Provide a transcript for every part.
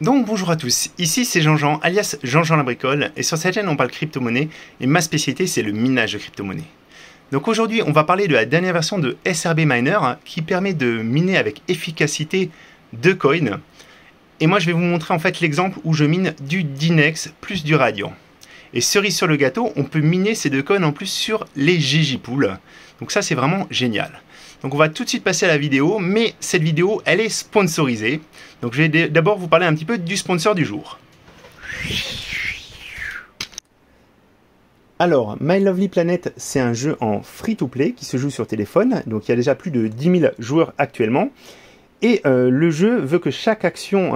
Donc bonjour à tous, ici c'est Jean-Jean, alias Jean-Jean la bricole, et sur cette chaîne on parle crypto-monnaie, et ma spécialité c'est le minage de crypto-monnaie. Donc aujourd'hui on va parler de la dernière version de SRB Miner, qui permet de miner avec efficacité 2 coins, et moi je vais vous montrer en fait l'exemple où je mine du Dynex plus du Radiant. Et cerise sur le gâteau, on peut miner ces 2 coins en plus sur les Gigi-Pools, donc ça c'est vraiment génial. Donc on va tout de suite passer à la vidéo, mais cette vidéo, elle est sponsorisée. Donc je vais d'abord vous parler un petit peu du sponsor du jour. Alors, My Lovely Planet, c'est un jeu en free-to-play qui se joue sur téléphone. Donc il y a déjà plus de 10 000 joueurs actuellement. Et le jeu veut que chaque action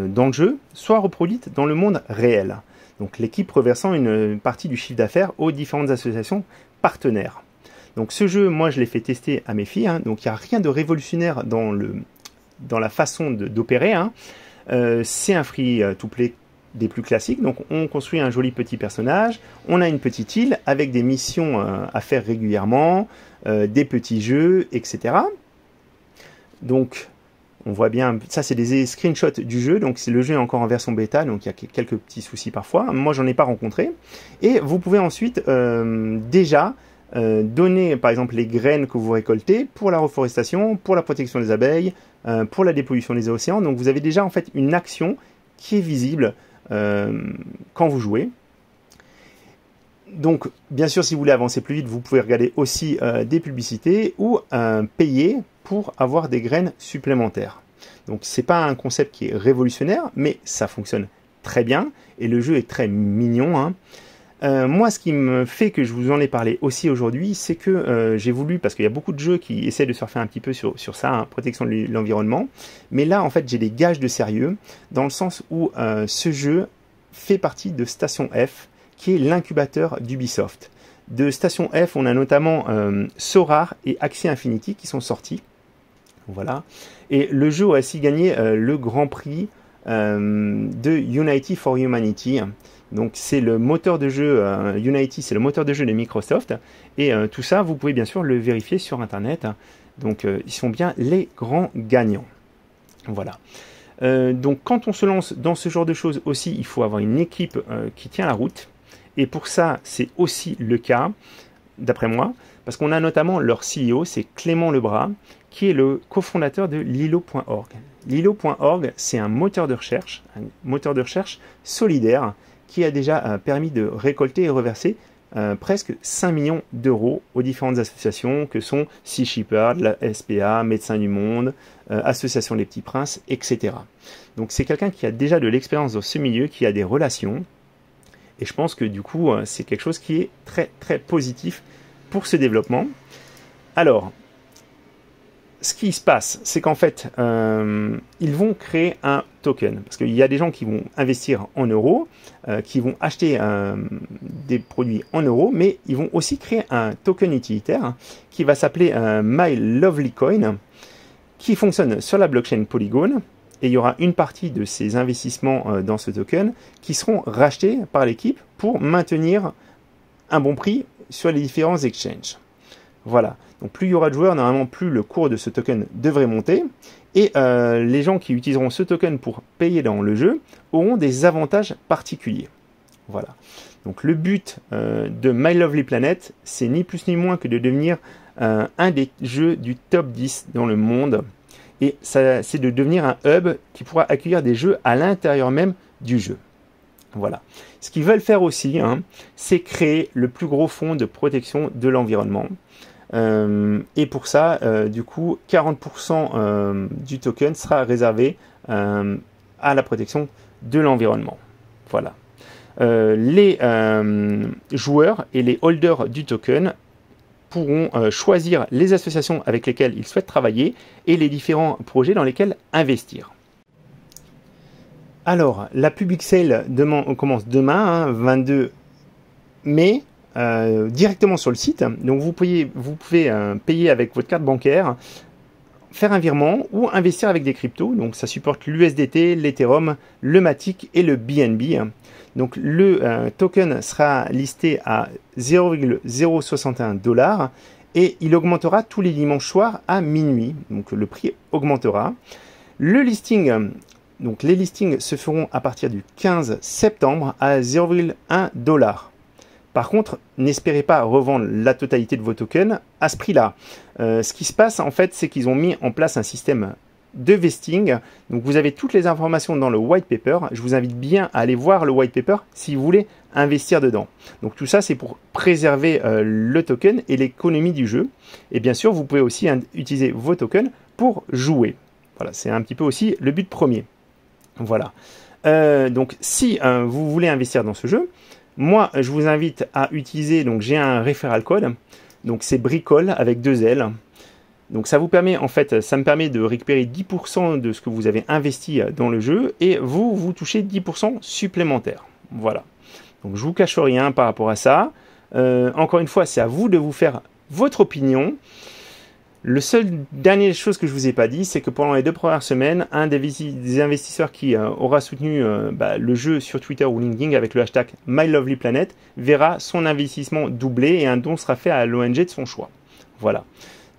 dans le jeu soit reproduite dans le monde réel. Donc l'équipe reversant une partie du chiffre d'affaires aux différentes associations partenaires. Donc ce jeu, moi je l'ai fait tester à mes filles, donc il n'y a rien de révolutionnaire dans la façon d'opérer. C'est un free-to-play des plus classiques, donc on construit un joli petit personnage, on a une petite île avec des missions à faire régulièrement, des petits jeux, etc. Donc on voit bien, ça c'est des screenshots du jeu, donc le jeu est encore en version bêta, donc il y a quelques petits soucis parfois, moi j'en ai pas rencontré. Et vous pouvez ensuite déjà donner par exemple les graines que vous récoltez pour la reforestation, pour la protection des abeilles, pour la dépollution des océans. Donc vous avez déjà en fait une action qui est visible quand vous jouez. Donc bien sûr si vous voulez avancer plus vite, vous pouvez regarder aussi des publicités ou payer pour avoir des graines supplémentaires. Donc c'est pas un concept qui est révolutionnaire, mais ça fonctionne très bien et le jeu est très mignon. Moi, ce qui me fait que je vous en ai parlé aussi aujourd'hui, c'est que j'ai voulu, parce qu'il y a beaucoup de jeux qui essaient de surfer un petit peu sur ça, protection de l'environnement, mais là, en fait, j'ai des gages de sérieux, dans le sens où ce jeu fait partie de Station F, qui est l'incubateur d'Ubisoft. De Station F, on a notamment Sorare et Axie Infinity qui sont sortis. Voilà. Et le jeu a aussi gagné le Grand Prix de Unity for Humanity. Donc c'est le moteur de jeu, Unity c'est le moteur de jeu de Microsoft, et tout ça vous pouvez bien sûr le vérifier sur internet, donc ils sont bien les grands gagnants. Voilà. Donc quand on se lance dans ce genre de choses aussi, il faut avoir une équipe qui tient la route, et pour ça c'est aussi le cas, d'après moi, parce qu'on a notamment leur CEO, c'est Clément Lebras, qui est le cofondateur de Lilo.org. Lilo.org c'est un moteur de recherche solidaire, qui a déjà permis de récolter et reverser presque 5 millions d'euros aux différentes associations que sont Sea Shepherd, la SPA, Médecins du Monde, Association des Petits Princes, etc. Donc c'est quelqu'un qui a déjà de l'expérience dans ce milieu, qui a des relations, et je pense que du coup c'est quelque chose qui est très très positif pour ce développement. Alors, ce qui se passe, c'est qu'en fait, ils vont créer un token. Parce qu'il y a des gens qui vont investir en euros, qui vont acheter des produits en euros, mais ils vont aussi créer un token utilitaire qui va s'appeler My Lovely Coin, qui fonctionne sur la blockchain Polygon. Et il y aura une partie de ces investissements dans ce token qui seront rachetés par l'équipe pour maintenir un bon prix sur les différents exchanges. Voilà, donc plus il y aura de joueurs, normalement plus le cours de ce token devrait monter, et les gens qui utiliseront ce token pour payer dans le jeu auront des avantages particuliers. Voilà, donc le but de My Lovely Planet, c'est ni plus ni moins que de devenir un des jeux du top 10 dans le monde, et c'est de devenir un hub qui pourra accueillir des jeux à l'intérieur même du jeu. Voilà. Ce qu'ils veulent faire aussi, c'est créer le plus gros fonds de protection de l'environnement. Et pour ça, du coup, 40% du token sera réservé à la protection de l'environnement. Voilà. Les joueurs et les holders du token pourront choisir les associations avec lesquelles ils souhaitent travailler et les différents projets dans lesquels investir. Alors, la public sale commence demain, 22 mai, directement sur le site. Donc vous pouvez payer avec votre carte bancaire, faire un virement ou investir avec des cryptos. Donc ça supporte l'USDT, l'Ethereum, le Matic et le BNB. Donc le token sera listé à 0,061 $ et il augmentera tous les dimanches soirs à minuit. Donc le prix augmentera. Le listing Donc les listings se feront à partir du 15 septembre à 0,1 $. Par contre, n'espérez pas revendre la totalité de vos tokens à ce prix-là. Ce qui se passe en fait, c'est qu'ils ont mis en place un système de vesting. Donc vous avez toutes les informations dans le white paper. Je vous invite bien à aller voir le white paper si vous voulez investir dedans. Donc tout ça, c'est pour préserver le token et l'économie du jeu. Et bien sûr, vous pouvez aussi utiliser vos tokens pour jouer. Voilà, c'est un petit peu aussi le but premier. Voilà. Donc si vous voulez investir dans ce jeu, moi je vous invite à utiliser, donc j'ai un referral code, donc c'est Bricole avec 2 L. Donc ça vous permet, en fait, ça me permet de récupérer 10% de ce que vous avez investi dans le jeu et vous touchez 10% supplémentaires. Voilà. Donc je vous cache rien par rapport à ça. Encore une fois, c'est à vous de vous faire votre opinion. Le seul dernière chose que je vous ai pas dit, c'est que pendant les 2 premières semaines, un des investisseurs qui aura soutenu le jeu sur Twitter ou LinkedIn avec le hashtag MyLovelyPlanet verra son investissement doublé et un don sera fait à l'ONG de son choix. Voilà.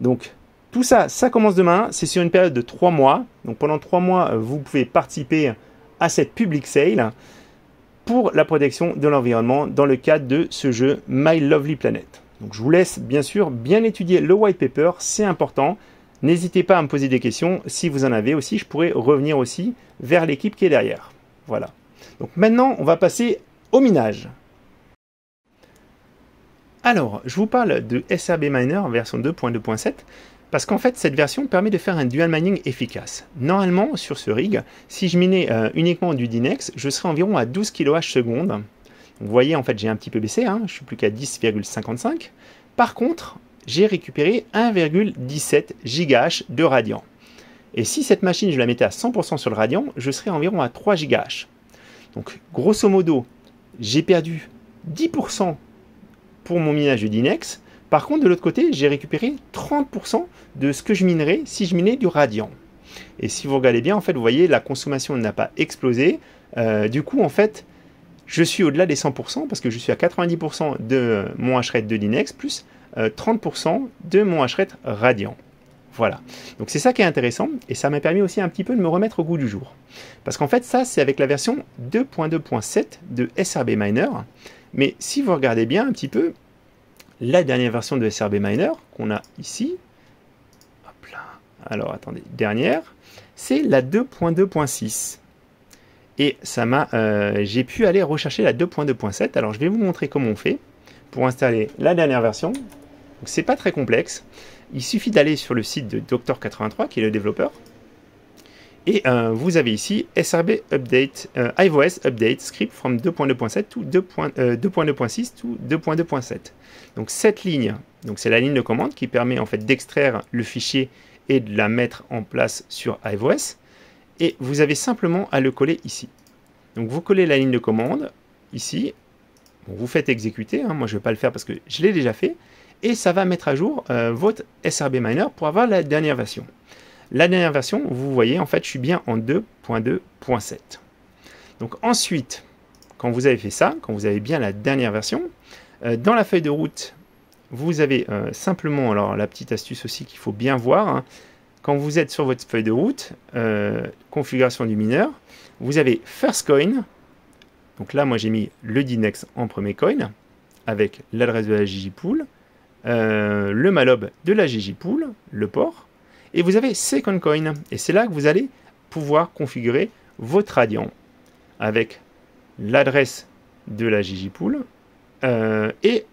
Donc tout ça, ça commence demain. C'est sur une période de 3 mois. Donc pendant 3 mois, vous pouvez participer à cette public sale pour la protection de l'environnement dans le cadre de ce jeu MyLovelyPlanet. Donc je vous laisse bien sûr bien étudier le white paper, c'est important. N'hésitez pas à me poser des questions. Si vous en avez aussi, je pourrais revenir aussi vers l'équipe qui est derrière. Voilà. Donc maintenant, on va passer au minage. Alors, je vous parle de SRB Miner version 2.2.7 parce qu'en fait, cette version permet de faire un dual mining efficace. Normalement, sur ce rig, si je minais uniquement du Dynex, je serais environ à 12 kWh/s. Vous voyez, en fait, j'ai un petit peu baissé, je suis plus qu'à 10,55. Par contre, j'ai récupéré 1,17 GH de Radiant. Et si cette machine, je la mettais à 100% sur le Radiant, je serais environ à 3 GH. Donc, grosso modo, j'ai perdu 10% pour mon minage de Dynex. Par contre, de l'autre côté, j'ai récupéré 30% de ce que je minerais si je minais du Radiant. Et si vous regardez bien, en fait, vous voyez, la consommation n'a pas explosé. Du coup, en fait, je suis au-delà des 100% parce que je suis à 90% de mon hashrate de Dynex plus 30% de mon hashrate Radiant. Voilà. Donc c'est ça qui est intéressant et ça m'a permis aussi un petit peu de me remettre au goût du jour. Parce qu'en fait, ça, c'est avec la version 2.2.7 de SRB Miner. Mais si vous regardez bien un petit peu, la dernière version de SRB Miner qu'on a ici, hop là, alors attendez, dernière, c'est la 2.2.6. Et ça m'a, j'ai pu aller rechercher la 2.2.7. Alors je vais vous montrer comment on fait pour installer la dernière version. Donc c'est pas très complexe. Il suffit d'aller sur le site de Doctor83 qui est le développeur. Et vous avez ici SRB Update, iOS Update Script from 2.2.7 to 2.2.6 to 2.2.7. Donc cette ligne, donc c'est la ligne de commande qui permet en fait d'extraire le fichier et de la mettre en place sur iOS. Et vous avez simplement à le coller ici. Donc vous collez la ligne de commande ici. Bon, vous faites exécuter. Moi je ne vais pas le faire parce que je l'ai déjà fait. Et ça va mettre à jour votre SRB Miner pour avoir la dernière version. La dernière version, vous voyez, en fait, je suis bien en 2.2.7. Donc ensuite, quand vous avez fait ça, quand vous avez bien la dernière version, dans la feuille de route, vous avez simplement, alors la petite astuce aussi qu'il faut bien voir, quand vous êtes sur votre feuille de route, configuration du mineur, vous avez First Coin. Donc là, moi, j'ai mis le Dynex en premier coin avec l'adresse de la ggpool, le mallob de la ggpool, le port, et vous avez Second Coin. Et c'est là que vous allez pouvoir configurer votre Radiant avec l'adresse de la ggpool et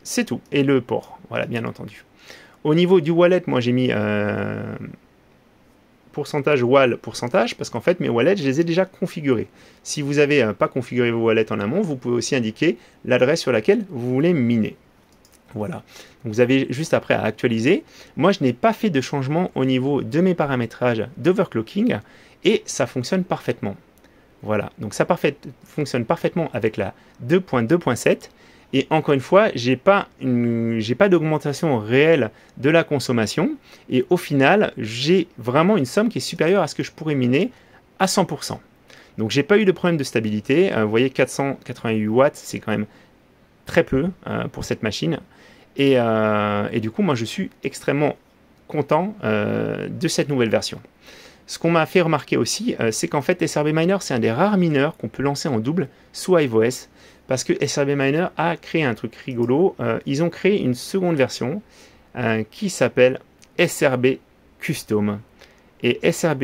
c'est tout. Et le port, voilà, bien entendu. Au niveau du wallet, moi j'ai mis pourcentage wall pourcentage parce qu'en fait mes wallets je les ai déjà configurés. Si vous n'avez pas configuré vos wallets en amont, vous pouvez aussi indiquer l'adresse sur laquelle vous voulez miner. Voilà. Donc, vous avez juste après à actualiser. Moi je n'ai pas fait de changement au niveau de mes paramétrages d'overclocking et ça fonctionne parfaitement. Voilà. Donc ça fonctionne parfaitement avec la 2.2.7. Et encore une fois, j'ai pas d'augmentation réelle de la consommation. Et au final, j'ai vraiment une somme qui est supérieure à ce que je pourrais miner à 100%. Donc, j'ai pas eu de problème de stabilité. Vous voyez, 488 watts, c'est quand même très peu pour cette machine. Et du coup, moi, je suis extrêmement content de cette nouvelle version. Ce qu'on m'a fait remarquer aussi, c'est qu'en fait SRB Miner, c'est un des rares mineurs qu'on peut lancer en double sous iOS, parce que SRB Miner a créé un truc rigolo. Ils ont créé une seconde version qui s'appelle SRB Custom. Et SRB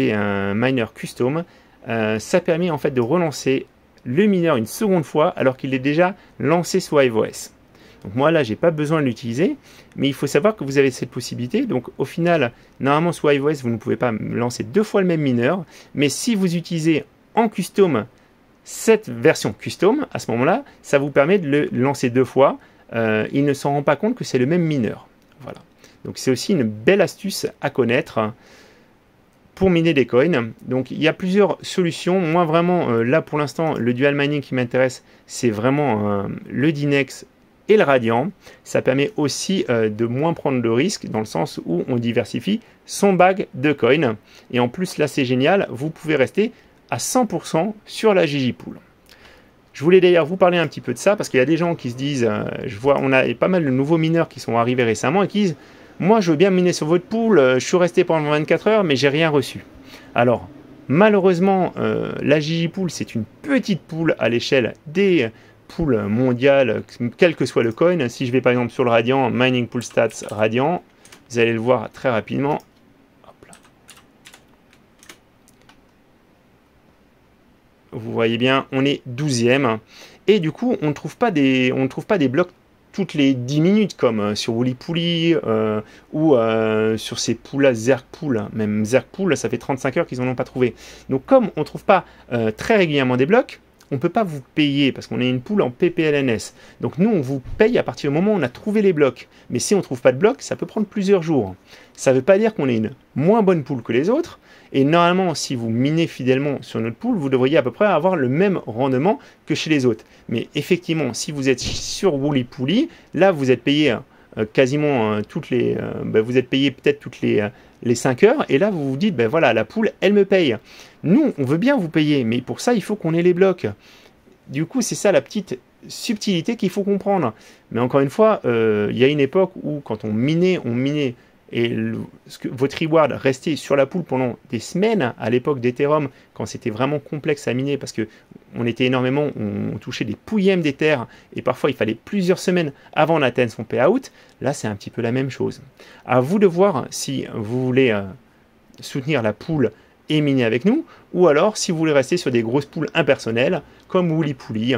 Miner Custom, ça permet en fait de relancer le mineur une seconde fois alors qu'il est déjà lancé sous iOS. Donc moi là, j'ai pas besoin de l'utiliser, mais il faut savoir que vous avez cette possibilité. Donc au final, normalement sous iOS, vous ne pouvez pas lancer deux fois le même mineur, mais si vous utilisez en custom cette version custom, à ce moment-là, ça vous permet de le lancer deux fois. Il ne s'en rend pas compte que c'est le même mineur. Voilà. Donc c'est aussi une belle astuce à connaître pour miner des coins. Donc il y a plusieurs solutions. Moi vraiment, là pour l'instant, le dual mining qui m'intéresse, c'est vraiment le Dynex et le Radiant. Ça permet aussi de moins prendre de risques dans le sens où on diversifie son bag de coins. Et en plus là c'est génial, vous pouvez rester à 100% sur la Gigi-Pool. Je voulais d'ailleurs vous parler un petit peu de ça parce qu'il y a des gens qui se disent, je vois, on a pas mal de nouveaux mineurs qui sont arrivés récemment et qui disent, moi je veux bien miner sur votre pool, je suis resté pendant 24 heures mais j'ai rien reçu. Alors malheureusement la Gigi-Pool c'est une petite pool à l'échelle des pools mondiales, quel que soit le coin. Si je vais par exemple sur le Radiant, Mining Pool Stats Radiant, vous allez le voir très rapidement. Vous voyez bien, on est 12e. Et du coup, on ne trouve pas des blocs toutes les 10 minutes, comme sur Woolly Poolly ou sur ces pools-là, Zergpool. Même Zergpool, ça fait 35 heures qu'ils n'en ont pas trouvé. Donc, comme on ne trouve pas très régulièrement des blocs, on ne peut pas vous payer parce qu'on est une pool en PPLNS. Donc, nous, on vous paye à partir du moment où on a trouvé les blocs. Mais si on ne trouve pas de blocs, ça peut prendre plusieurs jours. Ça ne veut pas dire qu'on est une moins bonne pool que les autres. Et normalement, si vous minez fidèlement sur notre pool, vous devriez à peu près avoir le même rendement que chez les autres. Mais effectivement, si vous êtes sur Woolly Poolly, là, vous êtes payé quasiment toutes les... vous êtes payé peut-être toutes les 5 heures. Et là, vous vous dites, ben voilà, la pool, elle me paye. Nous, on veut bien vous payer, mais pour ça, il faut qu'on ait les blocs. Du coup, c'est ça la petite subtilité qu'il faut comprendre. Mais encore une fois, il y a une époque où quand on minait et votre reward restait sur la pool pendant des semaines à l'époque d'Ethereum, quand c'était vraiment complexe à miner parce que on était énormément, on touchait des pouillèmes d'Ether et parfois il fallait plusieurs semaines avant d'atteindre son payout. Là, c'est un petit peu la même chose. À vous de voir si vous voulez soutenir la pool et miner avec nous, ou alors si vous voulez rester sur des grosses pools impersonnelles comme Woolly Poolly.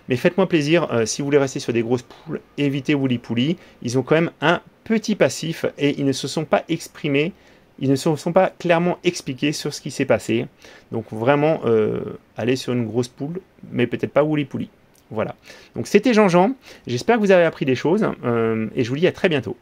Mais faites-moi plaisir, si vous voulez rester sur des grosses pools, évitez Woolly Poolly. Ils ont quand même un petit passif et ils ne se sont pas exprimés, ils ne se sont pas clairement expliqués sur ce qui s'est passé. Donc vraiment, allez sur une grosse pool, mais peut-être pas Woolly Poolly. Voilà. Donc c'était Jean-Jean, j'espère que vous avez appris des choses et je vous dis à très bientôt.